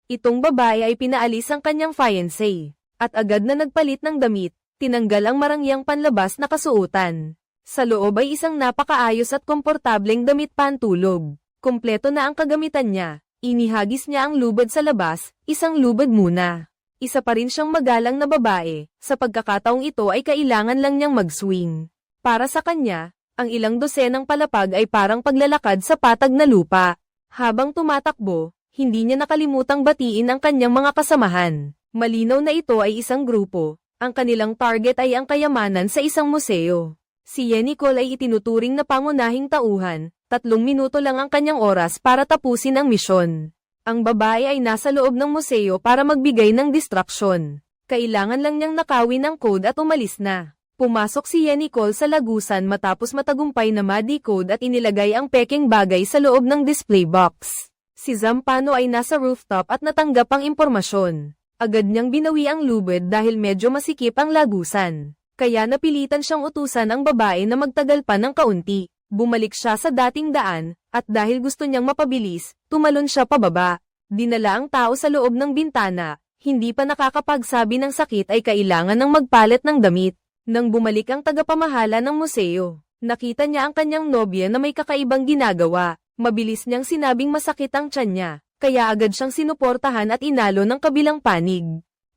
Itong babae ay pinaalis ang kanyang fiancé, at agad na nagpalit ng damit, tinanggal ang marangyang panlabas na kasuotan. Sa loob ay isang napakaayos at komportableng damit pantulog. Kumpleto na ang kagamitan niya, inihagis niya ang lubid sa labas, isang lubid muna. Isa pa rin siyang magalang na babae, sa pagkakataong ito ay kailangan lang niyang mag-swing. Para sa kanya, ang ilang dosenang palapag ay parang paglalakad sa patag na lupa. Habang tumatakbo, hindi niya nakalimutang batiin ang kanyang mga kasamahan. Malinaw na ito ay isang grupo, ang kanilang target ay ang kayamanan sa isang museo. Si Nicole ay itinuturing na pangunahing tauhan, 3 minuto lang ang kanyang oras para tapusin ang misyon. Ang babae ay nasa loob ng museo para magbigay ng distraksyon. Kailangan lang niyang nakawin ang code at umalis na. Pumasok si Nicole sa lagusan matapos matagumpay na ma-decode at inilagay ang peking bagay sa loob ng display box. Si Zampano ay nasa rooftop at natanggap ang impormasyon. Agad niyang binawi ang lubid dahil medyo masikip ang lagusan. Kaya napilitan siyang utusan ang babae na magtagal pa ng kaunti. Bumalik siya sa dating daan, at dahil gusto niyang mapabilis, tumalon siya pababa. Dinala ang tao sa loob ng bintana, hindi pa nakakapagsabi ng sakit ay kailangan ng magpalit ng damit. Nang bumalik ang tagapamahala ng museo, nakita niya ang kanyang nobya na may kakaibang ginagawa. Mabilis niyang sinabing masakit ang tiyan niya, kaya agad siyang sinuportahan at inalo ng kabilang panig.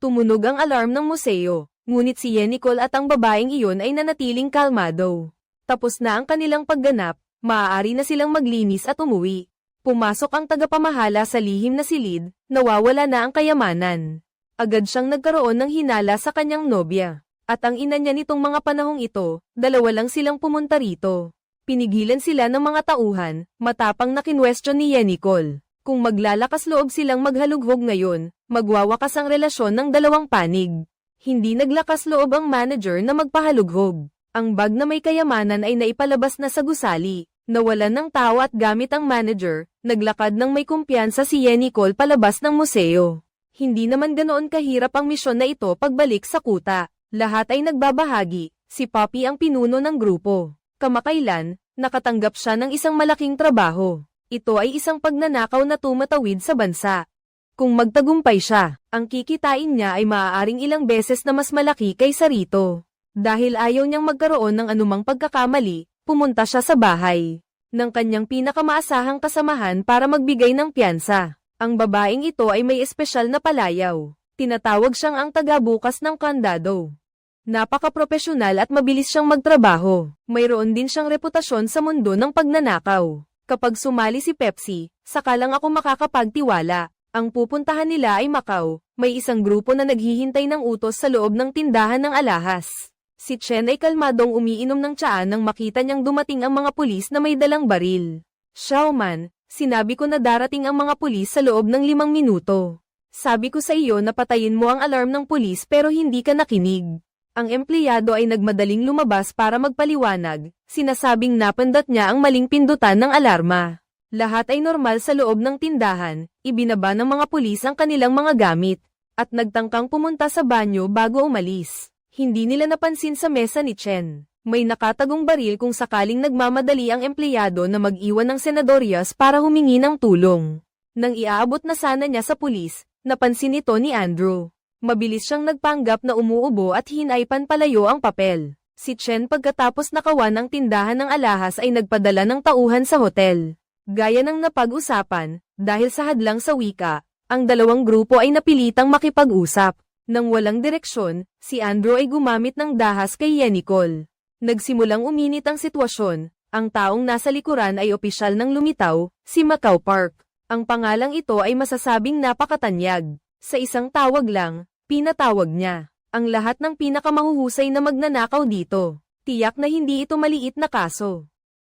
Tumunog ang alarm ng museo, ngunit si Nicole at ang babaeng iyon ay nanatiling kalmado. Tapos na ang kanilang pagganap, maaari na silang maglinis at umuwi. Pumasok ang tagapamahala sa lihim na silid, nawawala na ang kayamanan. Agad siyang nagkaroon ng hinala sa kanyang nobya. At ang ina niya nitong mga panahong ito, 2 lang silang pumunta rito. Pinigilan sila ng mga tauhan, matapang na kinwestiyon ni Nicole. Kung maglalakas loob silang maghalughog ngayon, magwawakas ang relasyon ng 2 panig. Hindi naglakas loob ang manager na magpahalughog. Ang bag na may kayamanan ay naipalabas na sa gusali. Nawalan ng tao at gamit ang manager, naglakad ng may kumpiyansa si Nicole palabas ng museo. Hindi naman ganoon kahirap ang misyon na ito pagbalik sa kuta. Lahat ay nagbabahagi, si Poppy ang pinuno ng grupo. Kamakailan, nakatanggap siya ng isang malaking trabaho. Ito ay isang pagnanakaw na tumatawid sa bansa. Kung magtagumpay siya, ang kikitain niya ay maaaring ilang beses na mas malaki kaysa rito. Dahil ayaw niyang magkaroon ng anumang pagkakamali, pumunta siya sa bahay ng kanyang pinakamaasahang kasamahan para magbigay ng piyansa. Ang babaeng ito ay may espesyal na palayaw. Tinatawag siyang ang taga-bukas ng kandado. Napaka-propesyonal at mabilis siyang magtrabaho. Mayroon din siyang reputasyon sa mundo ng pagnanakaw. Kapag sumali si Pepsi, saka lang ako makakapagtiwala. Ang pupuntahan nila ay Macau. May isang grupo na naghihintay ng utos sa loob ng tindahan ng alahas. Si Chen ay kalmadong umiinom ng tsaa nang makita niyang dumating ang mga pulis na may dalang baril. Xiaoman, sinabi ko na darating ang mga pulis sa loob ng 5 minuto. Sabi ko sa iyo na patayin mo ang alarm ng pulis pero hindi ka nakinig. Ang empleyado ay nagmadaling lumabas para magpaliwanag, sinasabing napindot niya ang maling pindutan ng alarma. Lahat ay normal sa loob ng tindahan, ibinaba ng mga pulis ang kanilang mga gamit, at nagtangkang pumunta sa banyo bago umalis. Hindi nila napansin sa mesa ni Chen. May nakatagong baril kung sakaling nagmamadali ang empleyado na mag-iwan ng senadoryas para humingi ng tulong. Nang iaabot na sana niya sa pulis, napansin ito ni Andrew. Mabilis siyang nagpanggap na umuubo at hinaypan palayo ang papel. Si Chen pagkatapos nakawan ng tindahan ng alahas ay nagpadala ng tauhan sa hotel. Gaya ng napag-usapan, dahil sa hadlang sa wika, ang 2 grupo ay napilitang makipag-usap. Nang walang direksyon, si Andrew ay gumamit ng dahas kay Nicole. Nagsimulang uminit ang sitwasyon, ang taong nasa likuran ay opisyal ng lumitaw, si Macau Park. Ang pangalang ito ay masasabing napakatanyag. Sa isang tawag lang, pinatawag niya ang lahat ng pinakamahuhusay na magnanakaw dito. Tiyak na hindi ito maliit na kaso.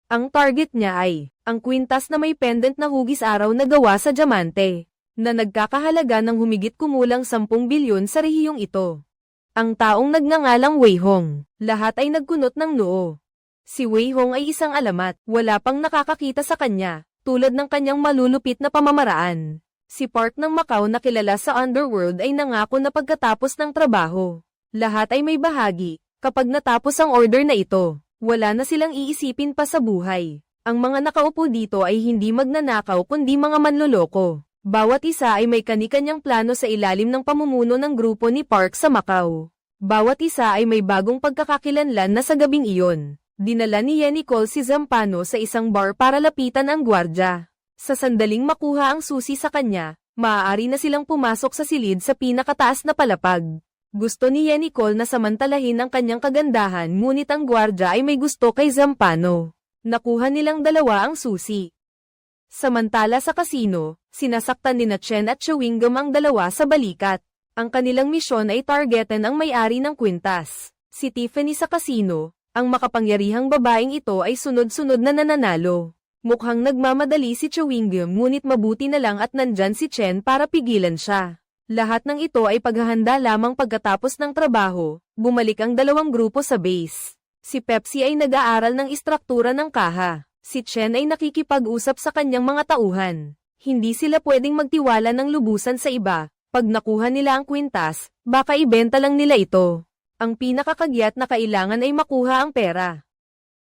Ang target niya ay ang kwintas na may pendant na hugis araw na gawa sa diamante, na nagkakahalaga ng humigit kumulang 10 bilyon sa rehiyong ito. Ang taong nagngangalang Wei Hong, lahat ay nagkunot ng noo. Si Wei Hong ay isang alamat, wala pang nakakakita sa kanya, tulad ng kanyang malulupit na pamamaraan. Si Park ng Macau na kilala sa underworld ay nangako na pagkatapos ng trabaho, lahat ay may bahagi. Kapag natapos ang order na ito, wala na silang iisipin pa sa buhay. Ang mga nakaupo dito ay hindi magnanakaw kundi mga manloloko. Bawat isa ay may kani-kanyang plano sa ilalim ng pamumuno ng grupo ni Park sa Macau. Bawat isa ay may bagong pagkakakilanlan na sa gabing iyon. Dinala ni Nicole si Zampano sa isang bar para lapitan ang gwardya. Sa sandaling makuha ang susi sa kanya, maaari na silang pumasok sa silid sa pinakataas na palapag. Gusto ni Nicole na samantalahin ang kanyang kagandahan ngunit ang gwardya ay may gusto kay Zampano. Nakuha nilang dalawa ang susi. Samantala sa kasino, sinasaktan ni Chen at Chewing Gum ang dalawa sa balikat. Ang kanilang misyon ay targetin ang may-ari ng kwintas. Si Tiffany sa kasino, ang makapangyarihang babaeng ito ay sunod-sunod na nananalo. Mukhang nagmamadali si Chewing Gum ngunit mabuti na lang at nandyan si Chen para pigilan siya. Lahat ng ito ay paghahanda lamang pagkatapos ng trabaho, bumalik ang dalawang grupo sa base. Si Pepsi ay nag-aaral ng istruktura ng kaha. Si Chen ay nakikipag-usap sa kanyang mga tauhan. Hindi sila pwedeng magtiwala ng lubusan sa iba. Pag nakuha nila ang kwintas, baka ibenta lang nila ito. Ang pinakakagyat na kailangan ay makuha ang pera.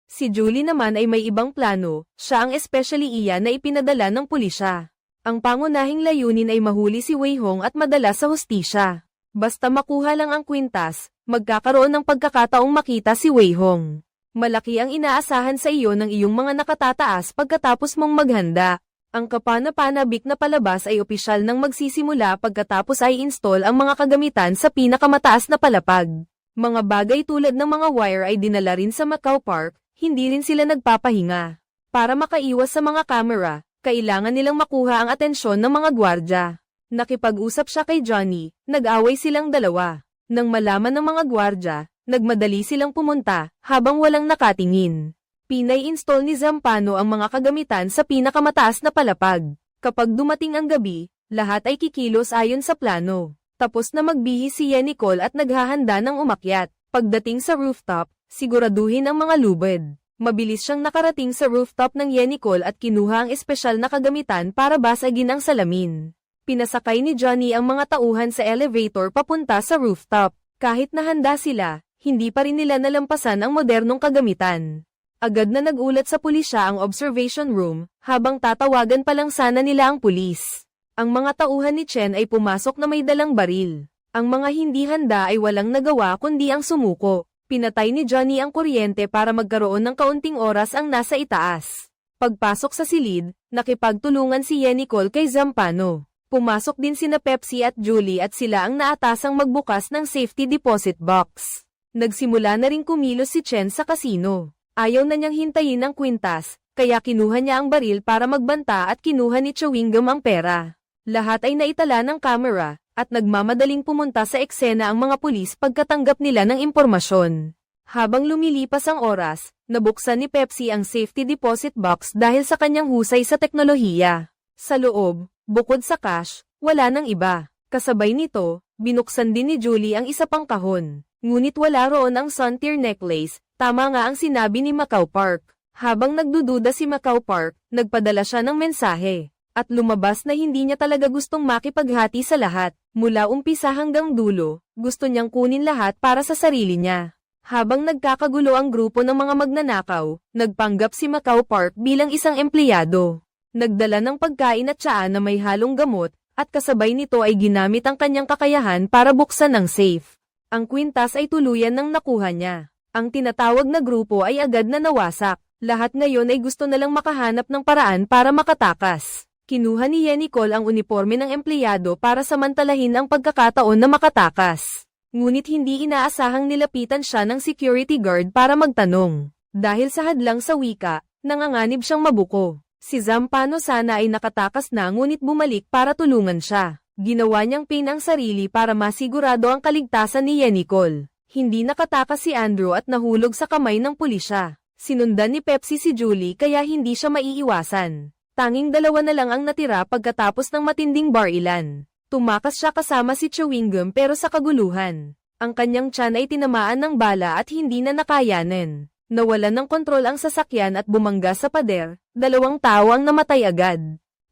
Si Julie naman ay may ibang plano, siya ang especially iyan na ipinadala ng pulisya. Ang pangunahing layunin ay mahuli si Wei Hong at madala sa hustisya. Basta makuha lang ang kwintas, magkakaroon ng pagkakataong makita si Wei Hong. Malaki ang inaasahan sa iyo ng iyong mga nakatataas pagkatapos mong maghanda. Ang kapana-panabik na palabas ay opisyal nang magsisimula pagkatapos ay install ang mga kagamitan sa pinakamataas na palapag. Mga bagay tulad ng mga wire ay dinala rin sa Macau Park, hindi rin sila nagpapahinga. Para makaiwas sa mga kamera, kailangan nilang makuha ang atensyon ng mga gwardya. Nakipag-usap siya kay Johnny, nag-away silang dalawa. Nang malaman ng mga gwardya, nagmadali silang pumunta, habang walang nakatingin. Pinay-install ni Zampano ang mga kagamitan sa pinakamataas na palapag. Kapag dumating ang gabi, lahat ay kikilos ayon sa plano. Tapos na magbihis si Nicole at naghahanda ng umakyat. Pagdating sa rooftop, siguraduhin ang mga lubid. Mabilis siyang nakarating sa rooftop ng Nicole at kinuha ang espesyal na kagamitan para basagin ang salamin. Pinasakay ni Johnny ang mga tauhan sa elevator papunta sa rooftop. Kahit nahanda sila, hindi pa rin nila nalampasan ang modernong kagamitan. Agad na nagulat sa pulisya ang observation room, habang tatawagan pa lang sana nila ang pulis. Ang mga tauhan ni Chen ay pumasok na may dalang baril. Ang mga hindi handa ay walang nagawa kundi ang sumuko. Pinatay ni Johnny ang kuryente para magkaroon ng kaunting oras ang nasa itaas. Pagpasok sa silid, nakipagtulungan si Nicole kay Zampano. Pumasok din sina Pepsi at Julie at sila ang naatasang magbukas ng safety deposit box. Nagsimula na ring kumilos si Chen sa kasino. Ayaw na niyang hintayin ang kwintas, kaya kinuha niya ang baril para magbanta at kinuha ni Chewing Gum ang pera. Lahat ay naitala ng kamera, at nagmamadaling pumunta sa eksena ang mga pulis pagkatanggap nila ng impormasyon. Habang lumilipas ang oras, nabuksan ni Pepsi ang safety deposit box dahil sa kanyang husay sa teknolohiya. Sa loob, bukod sa cash, wala nang iba. Kasabay nito, binuksan din ni Julie ang isa pang kahon. Ngunit wala roon ang sun-tear necklace, tama nga ang sinabi ni Macau Park. Habang nagdududa si Macau Park, nagpadala siya ng mensahe. At lumabas na hindi niya talaga gustong makipaghati sa lahat. Mula umpisa hanggang dulo, gusto niyang kunin lahat para sa sarili niya. Habang nagkakagulo ang grupo ng mga magnanakaw, nagpanggap si Macau Park bilang isang empleyado. Nagdala ng pagkain at tsaa na may halong gamot, at kasabay nito ay ginamit ang kanyang kakayahan para buksan ang safe. Ang kwintas ay tuluyan ng nakuha niya. Ang tinatawag na grupo ay agad na nawasak. Lahat ngayon ay gusto na lang makahanap ng paraan para makatakas. Kinuha ni Nicole ang uniforme ng empleyado para samantalahin ang pagkakataon na makatakas. Ngunit hindi inaasahang nilapitan siya ng security guard para magtanong. Dahil sa hadlang sa wika, nanganganib siyang mabuko. Si Zampano sana ay nakatakas na ngunit bumalik para tulungan siya. Ginawa niyang pin ang sarili para masigurado ang kaligtasan ni Nicole. Hindi nakatakas si Andrew at nahulog sa kamay ng pulisya. Sinundan ni Pepsi si Julie kaya hindi siya maiiwasan. Tanging dalawa na lang ang natira pagkatapos ng matinding barilan. Tumakas siya kasama si Chewing Gum pero sa kaguluhan. Ang kanyang tiyan ay tinamaan ng bala at hindi na nakayanin. Nawalan ng kontrol ang sasakyan at bumangga sa pader, 2 tao ang namatay agad.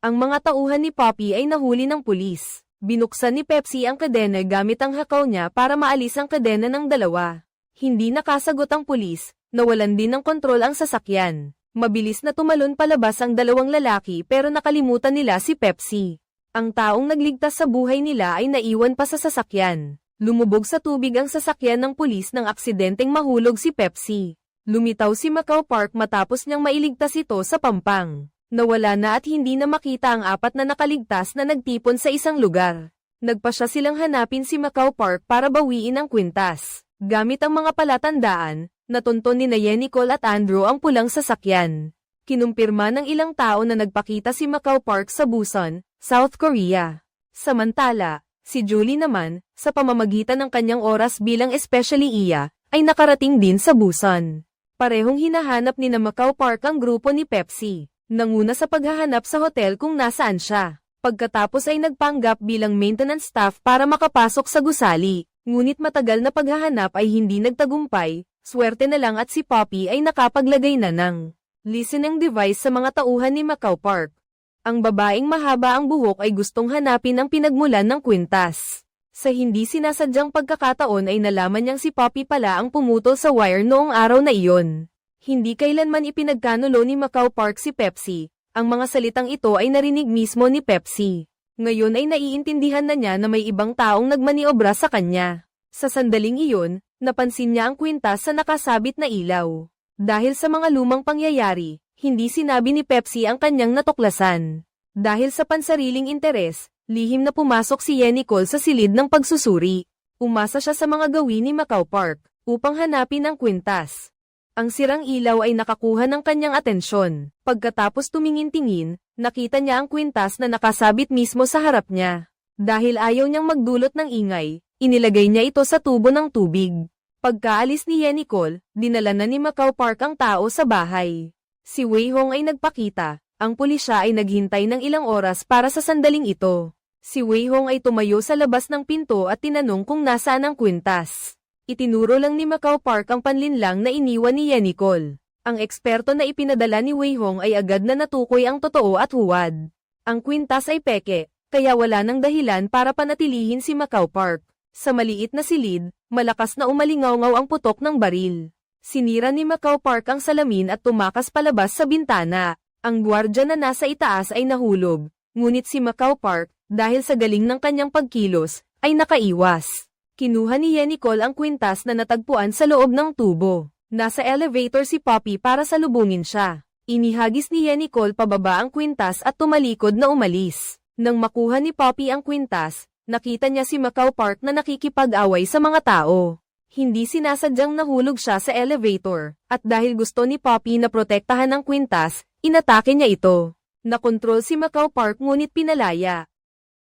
Ang mga tauhan ni Poppy ay nahuli ng pulis. Binuksan ni Pepsi ang kadena gamit ang hakaw niya para maalis ang kadena ng dalawa. Hindi nakasagot ang pulis, nawalan din ng kontrol ang sasakyan. Mabilis na tumalon palabas ang 2 lalaki pero nakalimutan nila si Pepsi. Ang taong nagligtas sa buhay nila ay naiwan pa sa sasakyan. Lumubog sa tubig ang sasakyan ng pulis nang aksidenteng mahulog si Pepsi. Lumitaw si Macau Park matapos niyang mailigtas ito sa pampang. Nawala na at hindi na makita ang apat na nakaligtas na nagtipon sa isang lugar. Nagpasya silang hanapin si Macau Park para bawiin ang kwintas. Gamit ang mga palatandaan, natunton ni Nicole at Andrew ang pulang sasakyan. Kinumpirma ng ilang tao na nagpakita si Macau Park sa Busan, South Korea. Samantala, si Julie naman, sa pamamagitan ng kanyang oras bilang especially iya, ay nakarating din sa Busan. Parehong hinahanap ni na Macau Park ang grupo ni Pepsi. Nanguna sa paghahanap sa hotel kung nasaan siya. Pagkatapos ay nagpanggap bilang maintenance staff para makapasok sa gusali. Ngunit matagal na paghahanap ay hindi nagtagumpay, swerte na lang at si Poppy ay nakapaglagay na ng listening device sa mga tauhan ni Macau Park. Ang babaeng mahaba ang buhok ay gustong hanapin ang pinagmulan ng kwintas. Sa hindi sinasadyang pagkakataon ay nalaman niyang si Poppy pala ang pumutol sa wire noong araw na iyon. Hindi kailanman ipinagkanulo ni Macau Park si Pepsi, ang mga salitang ito ay narinig mismo ni Pepsi. Ngayon ay naiintindihan na niya na may ibang taong nagmaniobra sa kanya. Sa sandaling iyon, napansin niya ang kwintas sa nakasabit na ilaw. Dahil sa mga lumang pangyayari, hindi sinabi ni Pepsi ang kanyang natuklasan. Dahil sa pansariling interes, lihim na pumasok si Nicole sa silid ng pagsusuri. Umasa siya sa mga gawin ni Macau Park, upang hanapin ang kwintas. Ang sirang ilaw ay nakakuha ng kanyang atensyon. Pagkatapos tumingin-tingin, nakita niya ang kwintas na nakasabit mismo sa harap niya. Dahil ayaw niyang magdulot ng ingay, inilagay niya ito sa tubo ng tubig. Pagkaalis ni Nicole, dinala na ni Macau Park ang tao sa bahay. Si Wei Hong ay nagpakita, ang pulisya ay naghintay ng ilang oras para sa sandaling ito. Si Wei Hong ay tumayo sa labas ng pinto at tinanong kung nasaan ang kwintas. Itinuro lang ni Macau Park ang panlinlang na iniwan ni Nicole. Ang eksperto na ipinadala ni Wei Hong ay agad na natukoy ang totoo at huwad. Ang kwintas ay peke, kaya wala nang dahilan para panatilihin si Macau Park. Sa maliit na silid, malakas na umalingaw-ngaw ang putok ng baril. Sinira ni Macau Park ang salamin at tumakas palabas sa bintana. Ang gwardiya na nasa itaas ay nahulog, ngunit si Macau Park, dahil sa galing ng kanyang pagkilos, ay nakaiwas. Kinuha ni Nicole ang kwintas na natagpuan sa loob ng tubo. Nasa elevator si Poppy para salubungin siya. Inihagis ni Nicole pababa ang kwintas at tumalikod na umalis. Nang makuha ni Poppy ang kwintas, nakita niya si Macau Park na nakikipag-away sa mga tao. Hindi sinasadyang nahulog siya sa elevator, at dahil gusto ni Poppy na protektahan ang kwintas, inatake niya ito. Nakontrol si Macau Park ngunit pinalaya.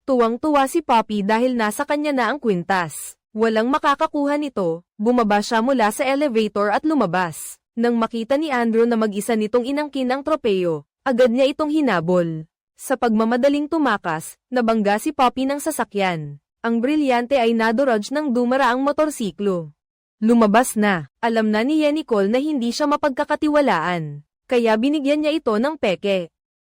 Tuwang-tuwa si Poppy dahil nasa kanya na ang kwintas. Walang makakakuha nito, bumaba siya mula sa elevator at lumabas. Nang makita ni Andrew na mag-isa nitong inangkin ang tropeyo, agad niya itong hinabol. Sa pagmamadaling tumakas, nabangga si Poppy ng sasakyan. Ang brilyante ay nadorodge ng dumaraang motorsiklo. Lumabas na, alam na ni Nicole na hindi siya mapagkakatiwalaan, kaya binigyan niya ito ng peke.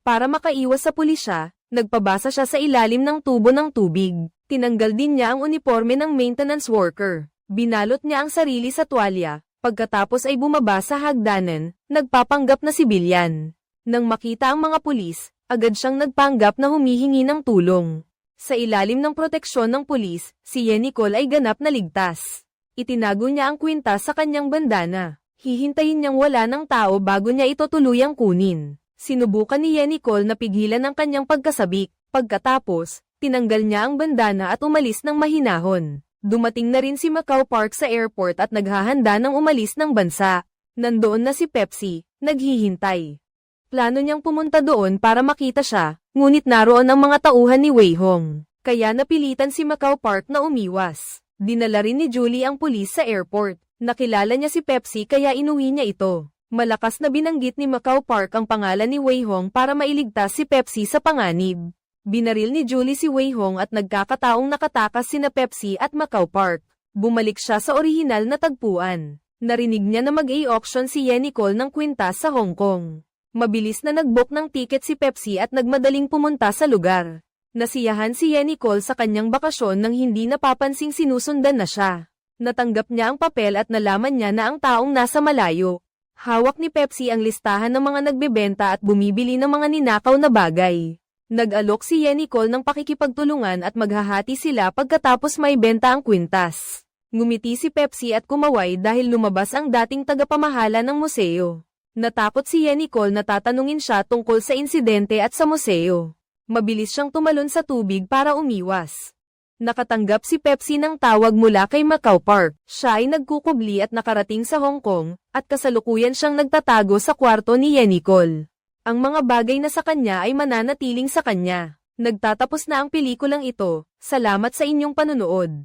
Para makaiwas sa pulisya, nagpabasa siya sa ilalim ng tubo ng tubig. Tinanggal din niya ang uniforme ng maintenance worker. Binalot niya ang sarili sa tuwalya, pagkatapos ay bumaba sa hagdanan, nagpapanggap na sibilyan. Nang makita ang mga pulis, agad siyang nagpanggap na humihingi ng tulong. Sa ilalim ng proteksyon ng pulis, si Nicole ay ganap na ligtas. Itinago niya ang kwintas sa kanyang bandana. Hihintayin niyang wala ng tao bago niya ito tuluyang kunin. Sinubukan ni Nicole na pigilan ang kanyang pagkasabik. Pagkatapos, tinanggal niya ang bandana at umalis ng mahinahon. Dumating na rin si Macau Park sa airport at naghahanda ng umalis ng bansa. Nandoon na si Pepsi, naghihintay. Plano niyang pumunta doon para makita siya, ngunit naroon ang mga tauhan ni Wei Hong. Kaya napilitan si Macau Park na umiwas. Dinala rin ni Julie ang pulis sa airport. Nakilala niya si Pepsi kaya inuwi niya ito. Malakas na binanggit ni Macau Park ang pangalan ni Wei Hong para mailigtas si Pepsi sa panganib. Binaril ni Julie si Wei Hong at nagkakataong nakatakas sina Pepsi at Macau Park. Bumalik siya sa orihinal na tagpuan. Narinig niya na mag-a-auction si Nicole ng kwintas sa Hong Kong. Mabilis na nag-book ng ticket si Pepsi at nagmadaling pumunta sa lugar. Nasiyahan si Nicole sa kanyang bakasyon nang hindi napapansing sinusundan na siya. Natanggap niya ang papel at nalaman niya na ang taong nasa malayo. Hawak ni Pepsi ang listahan ng mga nagbebenta at bumibili ng mga ninakaw na bagay. Nag-alok si Nicole ng pakikipagtulungan at maghahati sila pagkatapos may benta ang kwintas. Ngumiti si Pepsi at kumaway dahil lumabas ang dating tagapamahala ng museo. Natakot si Nicole na tatanungin siya tungkol sa insidente at sa museo. Mabilis siyang tumalon sa tubig para umiwas. Nakatanggap si Pepsi ng tawag mula kay Macau Park. Siya ay nagkukubli at nakarating sa Hong Kong, at kasalukuyan siyang nagtatago sa kwarto ni Nicole. Ang mga bagay na sa kanya ay mananatiling sa kanya. Nagtatapos na ang pelikulang ito. Salamat sa inyong panunood.